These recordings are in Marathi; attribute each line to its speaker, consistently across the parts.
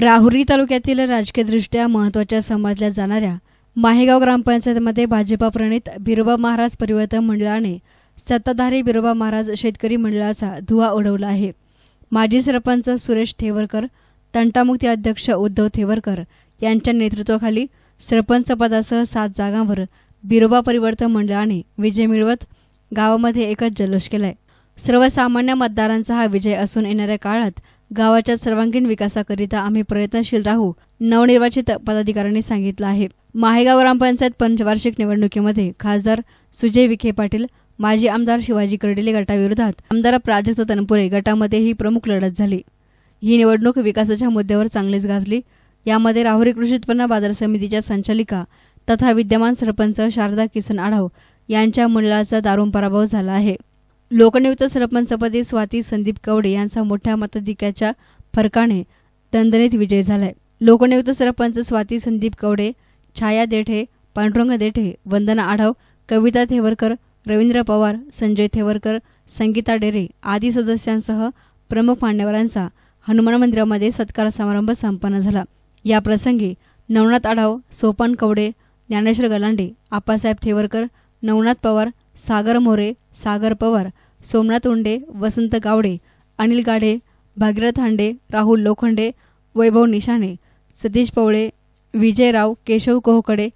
Speaker 1: राहुरी तालुक्यातील राजकीयदृष्ट्या महत्त्वाच्या समजल्या जाणाऱ्या माहेगाव ग्रामपंचायतीमध्ये भाजपा प्रणित बिरोबा महाराज परिवर्तन मंडळाने सत्ताधारी बिरोबा महाराज शेतकरी मंडळाचा धुव्वा उडवला आहे। माजी सरपंच सुरेश थेवरकर, तंटामुक्ती अध्यक्ष उद्धव थेवरकर यांच्या नेतृत्वाखाली सरपंच पदासह 7 जागांवर बिरोबा परिवर्तन मंडळाने विजय मिळवत गावामध्ये एकच जल्लोष केलाय। सर्वसामान्य मतदारांचा हा विजय असून येणाऱ्या काळात गावाच्या सर्वांगीण विकासाकरिता आम्ही प्रयत्नशील राहू, नवनिर्वाचित पदाधिकाऱ्यांनी सांगितलं आहे। माहेगाव ग्रामपंचायत पंचवार्षिक निवडणुकीमध्ये खासदार सुजय विखे पाटील, माजी आमदार शिवाजी कर्डिले गटाविरोधात आमदार प्राजक्त तनपुरे गटामध्ये ही प्रमुख लढत झाली। ही निवडणूक विकासाच्या मुद्द्यावर चांगलीच गाजली। यामध्ये राहुरी कृषी उत्पन्न बाजार समितीच्या संचालिका तथा विद्यमान सरपंच शारदा किसन आढाव यांच्या मंडळाचा दारुण पराभव झाला आहे। लोकनियुक्त सरपंचपदी स्वाती संदीप कवडे यांचा मोठ्या मताधिक्याच्या फरकाने दणदणीत विजय झालाय। लोकनियुक्त सरपंच स्वाती संदीप कवडे, छाया देठे, पांडुरंग देठे, वंदना आढाव, कविता थेवरकर, रवींद्र पवार, संजय थेवरकर, संगीता डेरे आदी सदस्यांसह प्रमुख मान्यवरांचा हनुमान मंदिरामध्ये सत्कार समारंभ संपन्न झाला। या प्रसंगी नवनाथ आढाव, सोपान कवडे, ज्ञानेश्वर गलांडे, आप्पासाहेब थेवरकर, नवनाथ पवार, सागर मोरे, सागर पवार, सोमनाथ उंडे, वसंत गावडे, अनिल गाढे, भागीरथ हांडे, राहुल लोखंडे, वैभव निशाने, सतीश पवळे, विजयराव, केशव कोहकडे,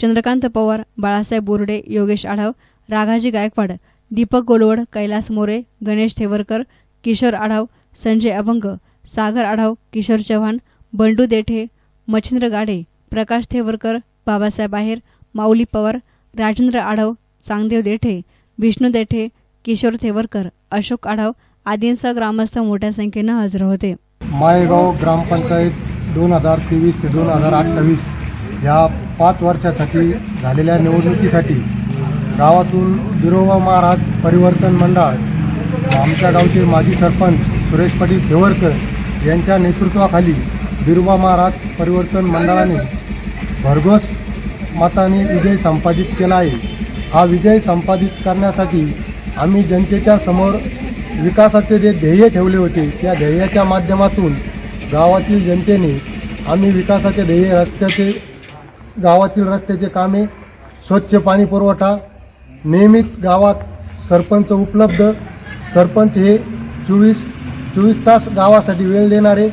Speaker 1: चंद्रकांत पवार, बाळासाहेब बोर्डे, योगेश आढाव, राघाजी गायकवाड, दीपक गोलवड, कैलास मोरे, गणेश थेवरकर, किशोर आढाव, संजय अभंग, सागर आढाव, किशोर चव्हाण, बंडू देठे, मच्छिंद्र गाडे, प्रकाश थेवरकर, बाबासाहेब आहेर, माऊली पवार, राजेंद्र आढाव, चांगदेव देठे, विष्णू देठे, किशोर थेवरकर, अशोक आढाव आदींसह ग्रामस्थ मोठ्या संख्येनं हजर होते।
Speaker 2: माहेगाव ग्रामपंचायत 2023 ते 2028 या 5 वर्षासाठी झालेल्या निवडणुकीसाठी गावातून बिरोबा महाराज परिवर्तन मंडळ आमच्या गावचे माजी सरपंच सुरेश पाटील थेवरकर यांच्या नेतृत्वाखाली बिरोबा महाराज परिवर्तन मंडळाने भरघोस मताने विजय संपादित केला आहे। हा विजय संपादित करण्यासाठी आम्ही जनतेच्या समोर विकासाचे जे ध्येय ठेवले होते त्या ध्येयाच्या माध्यमातून गावातील जनतेने आम्ही विकासाचे ध्येय गावातील रस्त्याचे कामे, स्वच्छ पाणी पुरवठा, नियमित गावात सरपंच उपलब्ध, सरपंच हे 24 तास गावासाठी वेळ देणारे,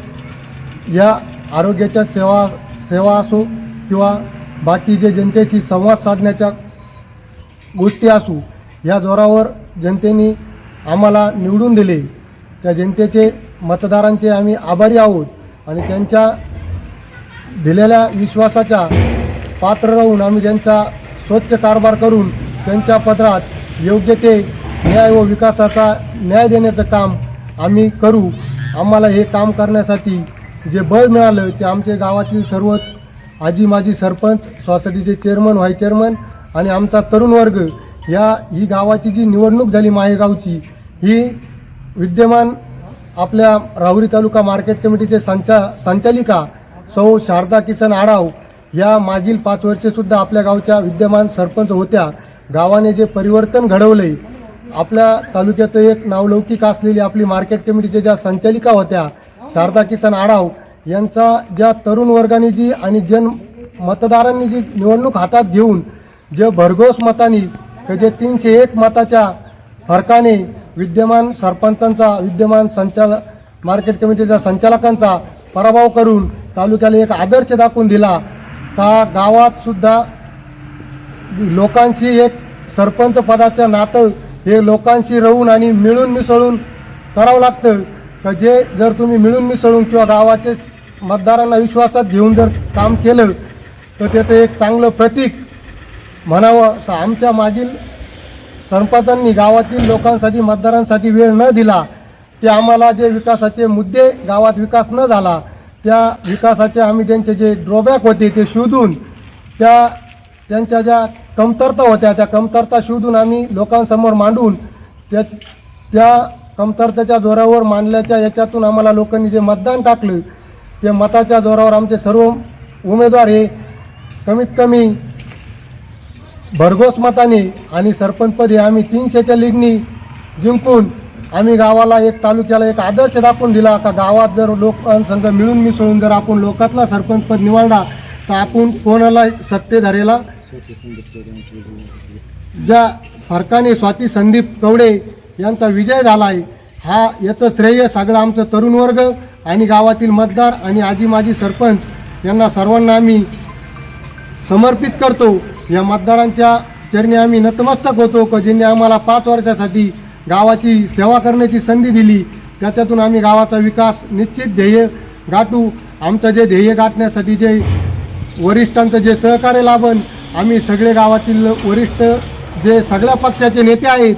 Speaker 2: या आरोग्याच्या सेवा असो किंवा बाकी जे जनतेशी संवाद साधण्याच्या गोष्टी असू, या जोरावर जनतेने आम्हाला निवडून दिले। त्या जनतेचे मतदारांचे आम्ही आभारी आहोत आणि त्यांच्या दिलेल्या विश्वासाच्या पात्र राहून आम्ही त्यांचा स्वच्छ कारभार करून त्यांच्या पदरात योग्य ते न्याय व विकासाचा न्याय देण्याचं काम आम्ही करू। आम्हाला हे काम करण्यासाठी जे बळ मिळालं ते आमचे गावातील सर्व आजी माजी सरपंच, सोसायटीचे चेअरमन, व्हाईस चेअरमन आणि आमचा तरुण वर्ग, ही गावाची जी निवडणूक झाली माहेगावची, ही विद्यमान आपल्या राहुरी तालुका मार्केट कमिटीचे संचालिका सौ शारदा किसन आढाव या मागील 5 वर्षेसुद्धा आपल्या गावच्या विद्यमान सरपंच होत्या। गावाने जे परिवर्तन घडवले, आपल्या तालुक्याचं एक नावलौकिक असलेली आपली मार्केट कमिटीच्या ज्या संचालिका होत्या शारदा किसन आढाव यांचा ज्या तरुण वर्गाने जी आणि मतदारांनी जी निवडणूक हातात घेऊन जे भरघोस मतांनी जे 301 मताच्या फरकाने विद्यमान सरपंचांचा, विद्यमान मार्केट कमिटीच्या संचालकांचा पराभव करून तालुक्याला एक आदर्श दाखवून दिला का गावात सुद्धा लोकांशी एक सरपंच पदाचं नातं हे लोकांशी राहून आणि मिळून मिसळून करावं लागतं। का जे जर तुम्ही मिळून मिसळून किंवा गावाचे मतदारांना विश्वासात घेऊन जर काम केलं तर त्याचं एक चांगलं प्रतीक म्हणावं। असं आमच्या मागील सरपंचांनी गावातील लोकांसाठी, मतदारांसाठी वेळ न दिला, ते आम्हाला जे विकासाचे मुद्दे, गावात विकास न झाला त्या विकासाचे आम्ही त्यांचे जे ड्रॉबॅक होते ते शोधून, त्यांच्या ज्या कमतरता होत्या त्या कमतरता शोधून आम्ही लोकांसमोर मांडून त्या कमतरतेच्या जोरावर मांडल्याच्या याच्यातून आम्हाला लोकांनी जे मतदान टाकलं ते मताच्या जोरावर आमचे सर्व उमेदवार हे कमीत कमी भरघोस मताने आणि सरपंचपदी आम्ही 300च्या लीडनी जिंकून आम्ही गावाला एक तालुक्याला एक आदर्श दाखवून दिला का गावात जर लोकसंघ मिळून मिसळून जर आपण लोकातला सरपंच पद निवडला तर आपण कोणाला सत्तेधारेला ज्या फरकाने स्वाती संदीप कवडे यांचा विजय झाला आहे हा याचं श्रेय सगळं आमचं तरुण वर्ग आणि गावातील मतदार आणि आजी माजी सरपंच यांना सर्वांना आम्ही समर्पित करतो. या मतदारांच्या चरणी आम्ही नतमस्तक होतो की ज्यांनी आम्हाला 5 वर्षासाठी गावाची सेवा करण्याची संधी दिली. त्याच्यातून आम्ही गावाचा विकास निश्चित ध्येय गाठू. आमचं जे ध्येय गाठण्यासाठी जे वरिष्ठांचं जे सहकार्य लाभन आम्ही सगळे गावातील वरिष्ठ जे सगळ्या पक्षाचे नेते आहेत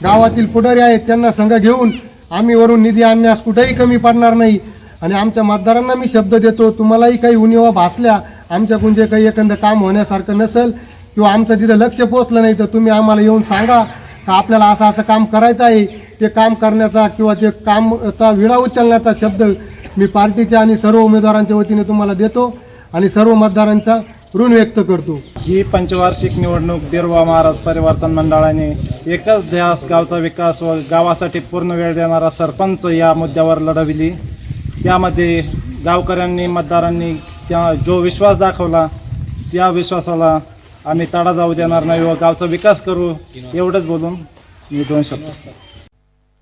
Speaker 2: गावातील पुढारी आहेत त्यांना संघ घेऊन आम्ही वरून निधी आणण्यास कुठेही कमी पडणार नाही. आणि आमच्या मतदारांना मी शब्द देतो तुम्हालाही काही उणिवा भासल्या आमच्याकडून जे काही एखादं काम होण्यासारखं नसेल किंवा आमचं तिथं लक्ष पोहोचलं नाही तर तुम्ही आम्हाला येऊन सांगा का आपल्याला असं असं काम करायचं आहे. ते काम करण्याचा किंवा ते कामचा विडा उचलण्याचा शब्द मी पार्टीच्या आणि सर्व उमेदवारांच्या वतीने तुम्हाला देतो आणि सर्व मतदारांचा ऋण व्यक्त करतो.
Speaker 3: ही पंचवार्षिक निवडणूक बिरोबा महाराज परिवर्तन मंडळाने एकच ध्यास गावचा विकास व गावासाठी पूर्ण वेळ देणारा सरपंच या मुद्द्यावर लढविली. त्यामध्ये गावकऱ्यांनी मतदारांनी त्या जो विश्वास दाखवला त्या विश्वासाला आम्ही तडा जाऊ देणार नाही व गावचा विकास करू एवढंच बोलून मी 2 शब्द.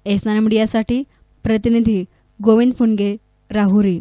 Speaker 1: एस नाइन मीडियासाठी प्रतिनिधी गोविंद फुंडगे, राहुरी.